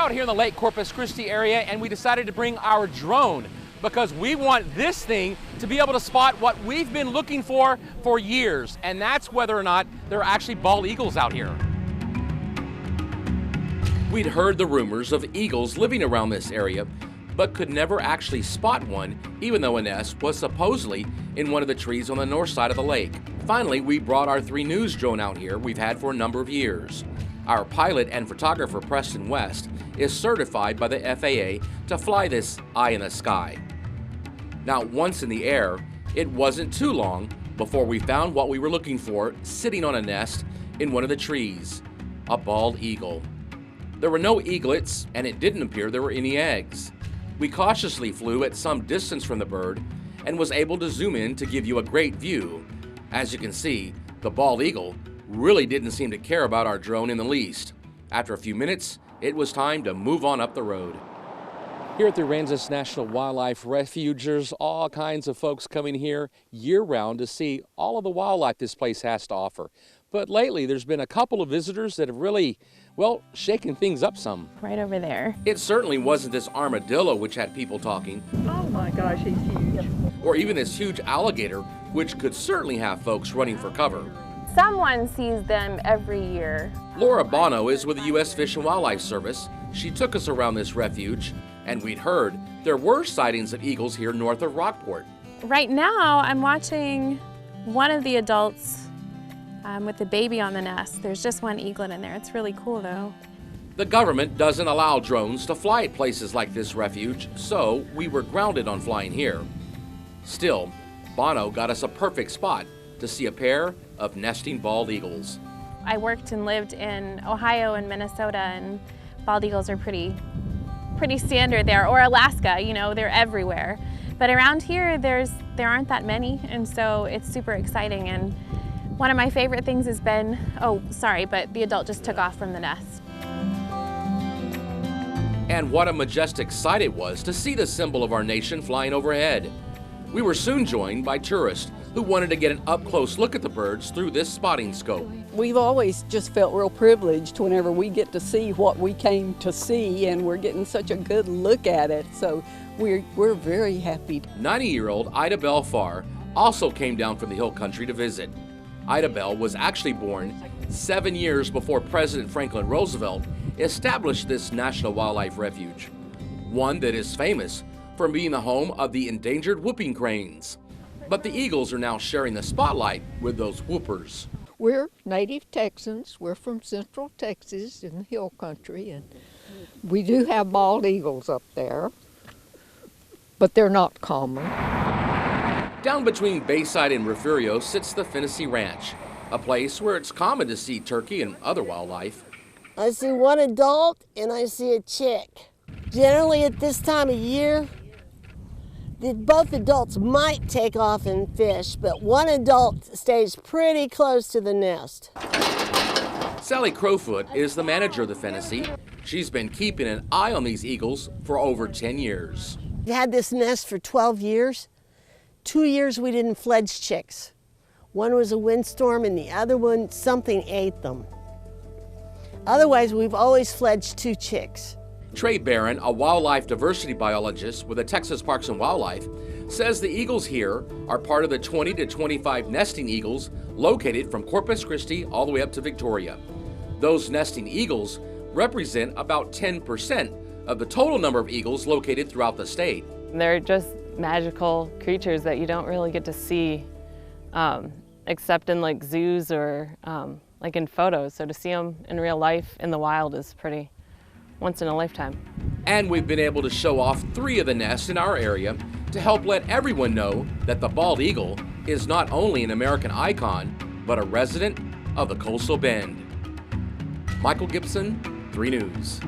out here in the Lake Corpus Christi area, and we decided to bring our drone because we want this thing to be able to spot what we've been looking for years, and that's whether or not there are actually bald eagles out here. We'd heard the rumors of eagles living around this area, but could never actually spot one, even though a nest was supposedly in one of the trees on the north side of the lake. Finally, we brought our 3 News drone out here we've had for a number of years. Our pilot and photographer, Preston West, is certified by the FAA to fly this eye in the sky. Now, once in the air, it wasn't too long before we found what we were looking for sitting on a nest in one of the trees, a bald eagle. There were no eaglets, and it didn't appear there were any eggs. We cautiously flew at some distance from the bird and was able to zoom in to give you a great view. As you can see, the bald eagle really didn't seem to care about our drone in the least. After a few minutes, it was time to move on up the road. Here at the Aransas National Wildlife Refuge, there's all kinds of folks coming here year-round to see all of the wildlife this place has to offer. But lately, there's been a couple of visitors that have really, well, shaken things up some. Right over there. It certainly wasn't this armadillo which had people talking. Oh my gosh, he's huge. Or even this huge alligator, which could certainly have folks running for cover. Someone sees them every year. Laura Bono is with the U.S. Fish and Wildlife Service. She took us around this refuge, and we'd heard there were sightings of eagles here north of Rockport. Right now, I'm watching one of the adults with the baby on the nest. There's just one eaglet in there. It's really cool, though. The government doesn't allow drones to fly at places like this refuge, so we were grounded on flying here. Still, Bono got us a perfect spot to see a pair of nesting bald eagles. I worked and lived in Ohio and Minnesota, and bald eagles are pretty standard there, or Alaska, you know, they're everywhere. But around here, there aren't that many, and so it's super exciting. And one of my favorite things has been, oh, sorry, but the adult just took off from the nest. And what a majestic sight it was to see the symbol of our nation flying overhead. We were soon joined by tourists who wanted to get an up-close look at the birds through this spotting scope. We've always just felt real privileged whenever we get to see what we came to see, and we're getting such a good look at it, so we're very happy. 90-year-old Ida Bell Farr also came down from the hill country to visit. Ida Bell was actually born 7 years before President Franklin Roosevelt established this National Wildlife Refuge, one that is famous for being the home of the endangered whooping cranes. But the eagles are now sharing the spotlight with those whoopers. We're native Texans. We're from Central Texas in the hill country, and we do have bald eagles up there, but they're not common. Down between Bayside and Refugio sits the Fennessy Ranch, a place where it's common to see turkey and other wildlife. I see one adult and I see a chick. Generally at this time of year, both adults might take off and fish, but one adult stays pretty close to the nest. Sally Crowfoot is the manager of the Fennessy. She's been keeping an eye on these eagles for over 10 years. We had this nest for 12 years. 2 years we didn't fledge chicks. One was a windstorm and the other one, something ate them. Otherwise, we've always fledged 2 chicks. Trey Barron, a wildlife diversity biologist with the Texas Parks and Wildlife, says the eagles here are part of the 20 to 25 nesting eagles located from Corpus Christi all the way up to Victoria. Those nesting eagles represent about 10% of the total number of eagles located throughout the state. They're just magical creatures that you don't really get to see except in like zoos or like in photos. So to see them in real life in the wild is pretty once in a lifetime. And we've been able to show off 3 of the nests in our area to help let everyone know that the bald eagle is not only an American icon, but a resident of the Coastal Bend. Michael Gibson, 3 News.